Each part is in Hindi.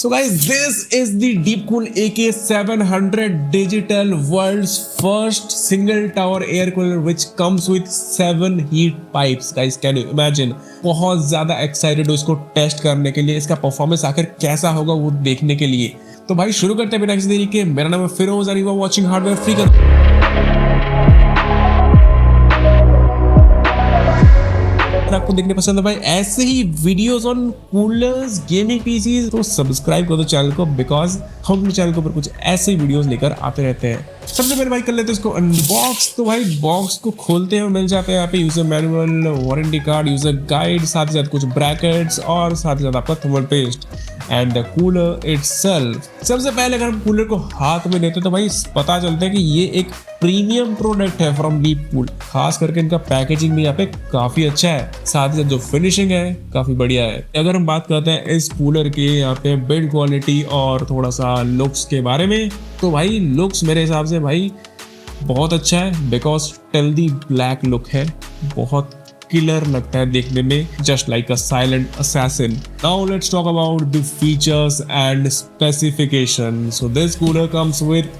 So guys, this is the Deepcool AK700 Digital, world's first single tower air cooler which comes with 7 heat pipes. Guys, can you imagine? बहुत ज्यादा एक्साइटेड हूँ इसको टेस्ट करने के लिए, इसका परफॉर्मेंस आखिर कैसा होगा वो देखने के लिए। तो भाई शुरू करते हैं बिना किसी देरी के। मेरा नाम है फिरोज और you are watching hardware freak. आपको देखने पसंद है भाई ऐसे ही videos on coolers, gaming PCs, तो सब्सक्राइब कर दो चैनल को, बिकॉज हम अपने चैनल के ऊपर कुछ ऐसे वीडियोस लेकर आते रहते हैं। सबसे पहले भाई कर लेते हैं इसको अनबॉक्स। तो भाई बॉक्स को खोलते हैं और मिल जाते हैं यहाँ पे user manual, warranty card, user guide, साथ ही साथ कुछ ब्रैकेट्स और साथ ही साथ आपका thermal paste and the cooler itself. सबसे पहले अगर हम कूलर को हाथ में लेते हैं तो भाई पता चलता है कि ये एक प्रीमियम प्रोडक्ट है फ्रॉम डीपकूल। खास करके इनका पैकेजिंग भी यहाँ पे काफी अच्छा है, साथ ही साथ जो फिनिशिंग है काफी बढ़िया है। अगर हम बात करते हैं इस कूलर के यहाँ पे बिल्ड क्वालिटी और थोड़ा सा लुक्स के बारे में, तो भाई लुक्स मेरे हिसाब से भाई बहुत अच्छा है, बिकॉज टेल्दी ब्लैक लुक है, बहुत किलर लगता है देखने में, just like a silent assassin. Now let's talk about the features and specification. So this cooler comes with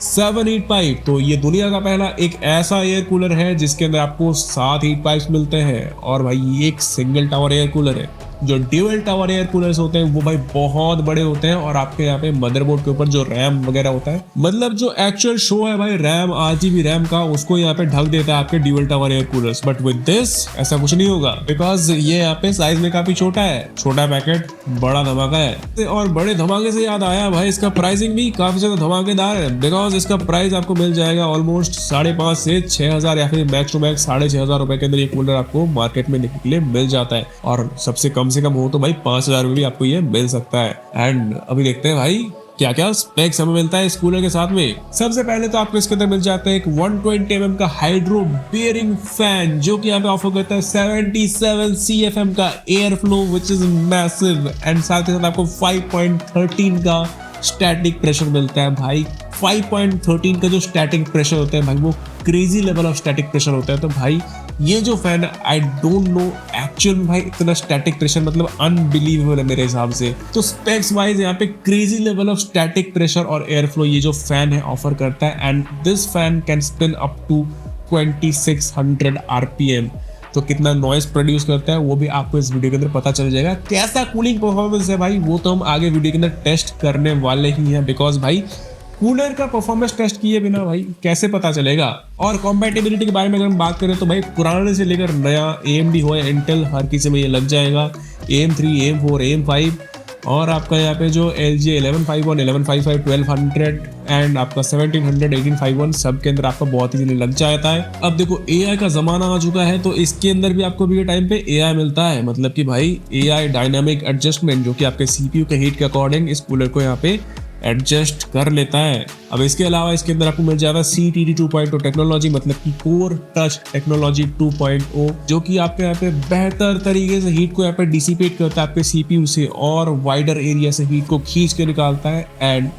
7 heat pipe. तो ये दुनिया का पहला एक ऐसा एयर कूलर है जिसके अंदर आपको 7 हीट पाइप्स मिलते हैं। और भाई ये एक सिंगल टावर एयर कूलर है। जो ड्यूअल टावर एयर कूलर्स होते हैं वो भाई बहुत बड़े होते हैं और आपके यहाँ पे मदरबोर्ड के ऊपर जो रैम वगैरह होता है, मतलब जो एक्चुअल शो है भाई रैम, 8 GB रैम का, उसको यहाँ पे ढक देता है आपके dual tower air coolers. But with this ऐसा कुछ नहीं होगा, बिकॉज ये यहाँ पे साइज में काफी छोटा है, छोटा पैकेट बड़ा धमाका है। और बड़े धमाके से याद आया भाई इसका प्राइसिंग भी काफी ज्यादा धमाकेदार है, बिकॉज इसका प्राइस आपको मिल जाएगा ऑलमोस्ट 5,500 से 6,000 या फिर मैक्स टू मैक्स 6,500 रुपए के अंदर ये कूलर आपको मार्केट में देखने के लिए मिल जाता है। और सबसे कम से कम हो तो भाई 5,000 में भी आपको ये मिल सकता है। एंड अभी देखते हैं भाई क्या क्या स्पेक्स हमें मिलता है इस कूलर के साथ में। सबसे पहले तो आपको इसके अंदर मिल जाता है एक 120 mm का हाइड्रो बेयरिंग फैन, जो कि यहाँ पे ऑफर करता है 77 CFM का air flow which is massive. And साथ ही साथ आपको 5.13 का स्टैटिक प्रेशर मिलता है। भाई 5.13 का जो स्टैटिक प्रेशर होता है भाई वो crazy level of static pressure होता है। तो भाई ये जो फैन है आई डोंट नो एक्चुअल में भाई इतना स्टैटिक प्रेशर मतलब अनबिलीवेबल है मेरे हिसाब से। तो स्पेक्स वाइज यहाँ पे crazy level of static pressure और एयर फ्लो ये जो फैन है ऑफर करता है। And this fan can spin up to 2600 RPM। तो कितना नॉइज प्रोड्यूस करता है वो भी आपको इस वीडियो के अंदर पता चल जाएगा। कैसा कूलिंग परफॉर्मेंस है भाई वो तो हम आगे वीडियो के अंदर टेस्ट करने वाले ही हैं, बिकॉज भाई कूलर का परफॉर्मेंस टेस्ट किए बिना भाई कैसे पता चलेगा। और कॉम्पैटिबिलिटी के बारे में अगर हम बात करें तो भाई पुराने से लेकर नया AMD हो या इंटेल, हर किसी में ये लग जाएगा। AM3, AM4, AM5 और आपका यहाँ पे जो LG 1151, 1155, 1200 एंड आपका 1700, 1851 सब के अंदर आपका बहुत इजीली लग जाता है। अब देखो AI का जमाना आ चुका है तो इसके अंदर भी आपको भी ये टाइम पे AI मिलता है, मतलब कि भाई AI डायनामिक एडजस्टमेंट, जो कि आपके CPU के हीट के अकॉर्डिंग इस कूलर को यहाँ पे एडजस्ट कर लेता है। अब इसके अलावा इसके अंदर आपको मिल जाएगा CTD 2.0 टेक्नोलॉजी, मतलब कि कोर टच टेक्नोलॉजी 2.0, जो कि आपके यहाँ पे बेहतर तरीके से हीट को यहाँ पे डिसिपेट करता है आपके CPU से और वाइडर एरिया से हीट को खींच के निकालता है। एंड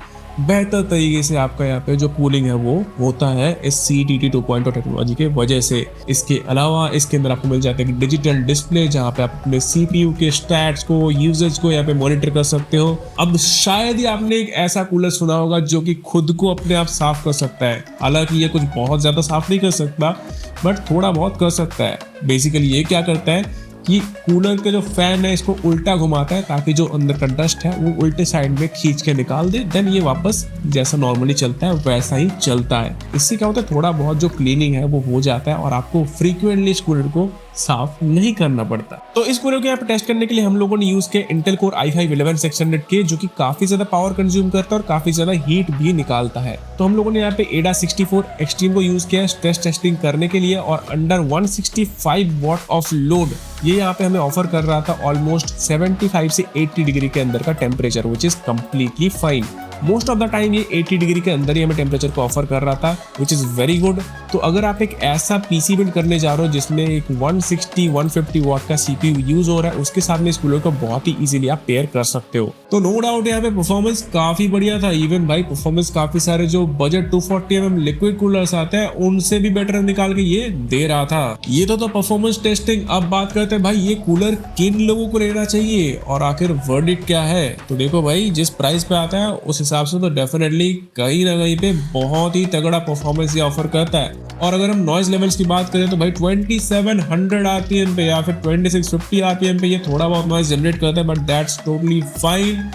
बेहतर तरीके से आपका यहाँ पे जो कूलिंग है वो होता है इस CTD 2.0 टेक्नोलॉजी के वजह से। इसके अलावा इसके अंदर आपको मिल जाता है डिजिटल डिस्प्ले, जहाँ पे आप अपने CPU के स्टैट्स को, यूजेज को यहाँ पे मॉनिटर कर सकते हो। अब शायद ही आपने एक ऐसा कूलर सुना होगा जो कि खुद को अपने आप साफ कर सकता है। हालांकि ये कुछ बहुत ज्यादा साफ नहीं कर सकता, बट थोड़ा बहुत कर सकता है। बेसिकली ये क्या करता है कि कूलर के जो फैन है इसको उल्टा घुमाता है ताकि जो अंदर का डस्ट है वो उल्टे साइड में खींच के निकाल दे, देन ये वापस जैसा नॉर्मली चलता है वैसा ही चलता है। इससे क्या होता है थोड़ा बहुत जो क्लीनिंग है वो हो जाता है और आपको फ्रीक्वेंटली इस कूलर को साफ नहीं करना पड़ता। तो इस कूलर को यहाँ पे टेस्ट करने के लिए हम लोगों ने यूज किया इंटेल कोर i5-11600K, जो कि काफी ज्यादा पावर कंज्यूम करता है और काफी ज्यादा हीट भी निकालता है। तो हम लोगों ने यहाँ पे ADA 64 एक्सट्रीम को यूज किया स्ट्रेस टेस्टिंग करने के लिए, और अंडर 165 वॉट ऑफ लोड ये यहाँ पे हमें ऑफर कर रहा था ऑलमोस्ट 75 से 80 डिग्री के अंदर का temperature, which is completely fine. Most of the time ये 80 डिग्री के अंदर ही हमें टेम्परेचर को ऑफर कर रहा था, विच इज़ वेरी गुड। तो अगर आप एक ऐसा पीसी बिल्ड करने जा रहे हो जिसमें एक 160-150 वॉट का CPU यूज हो रहा है, उसके साथ में इस कूलर को बहुत ही इजीली आप पेयर कर सकते हो। तो नो डाउट यहाँ पे परफॉर्मेंस काफी बढ़िया था। इवन भाई परफॉर्मेंस काफी सारे जो बजट 240 mm लिक्विड कूलर्स आते हैं उनसे भी बेटर निकाल के ये दे रहा था। ये तो परफॉर्मेंस टेस्टिंग। अब बात करते हैं भाई ये कूलर किन लोगों को लेना चाहिए और आखिर वर्डिक्ट क्या है। तो देखो भाई जिस प्राइस पे आता है उस हिसाब से तो डेफिनेटली कहीं ना कहीं पे बहुत ही तगड़ा परफॉर्मेंस ये ऑफर करता है। और अगर हम नॉइज लेवल्स की बात करें तो भाई 2700 RPM पे या फिर 2650 RPM पे ये थोड़ा बहुत नॉइज जनरेट करता है, but that's totally fine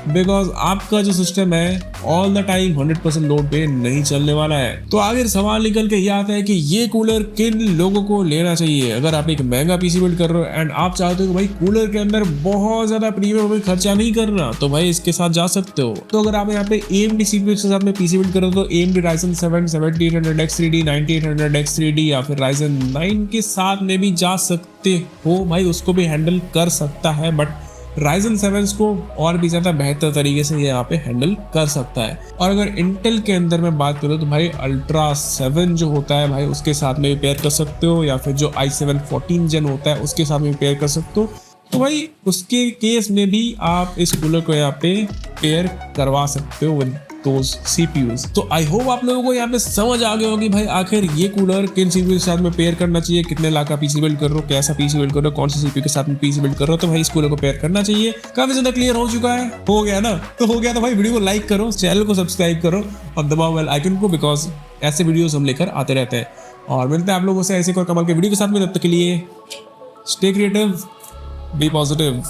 because आपका जो सिस्टम है ऑल द टाइम 100% लोड पे नहीं चलने वाला है। तो आगे सवाल निकल के ये आता है कि ये कूलर किन लोगों को लेना चाहिए। अगर आप एक महंगा पीसी बिल्ड कर रहे हो एंड आप चाहते हो कि भाई कूलर के अंदर बहुत ज्यादा प्रीमियम में खर्चा नहीं करना, तो भाई इसके साथ जा सकते हो। तो अगर आप यहाँ पे AMD CPU के साथ में पीसी बिल्ड करो तो AMD Ryzen 7 7800X3D 9800X3D या फिर Ryzen 9 के साथ में भी जा सकते हो। भाई उसको भी हैंडल कर सकता है, बट Ryzen 7 को और भी ज़्यादा बेहतर तरीके से ये यहाँ पे हैंडल कर सकता है। और अगर इंटेल के अंदर में बात करूँ तो भाई Ultra 7 जो होता है भाई उसके साथ में भी पेयर कर सकते हो, या फिर जो i7 14 जेन होता है उसके साथ में भी पेयर कर सकते हो। तो भाई उसके केस में भी आप इस कूलर को यहाँ पे पेयर करवा सकते हो विद दोस CPUs। तो आई होप आप लोगों को यहाँ पे समझ आ गया होगी भाई आखिर ये कूलर किन CPU के साथ में पेयर करना चाहिए, कितने लाख का पीसी बिल्ड कर रहे हो, कैसा पीसी बिल्ड कर रहे हो, कौन सी CPU के साथ में पीसी बिल्ड कर रहे हो। तो भाई इस कूलर को पेयर करना चाहिए। काफी ज्यादा क्लियर हो चुका है, हो गया ना। तो हो गया तो भाई वीडियो को लाइक करो, चैनल को सब्सक्राइब करो और दबाओ बेल आइकन को, बिकॉज ऐसे वीडियोस हम लेकर आते रहते हैं। और मिलते हैं आप लोगों से ऐसे कोई कमाल के वीडियो के साथ में। तब तक के लिए स्टे क्रिएटिव, बी पॉजिटिव।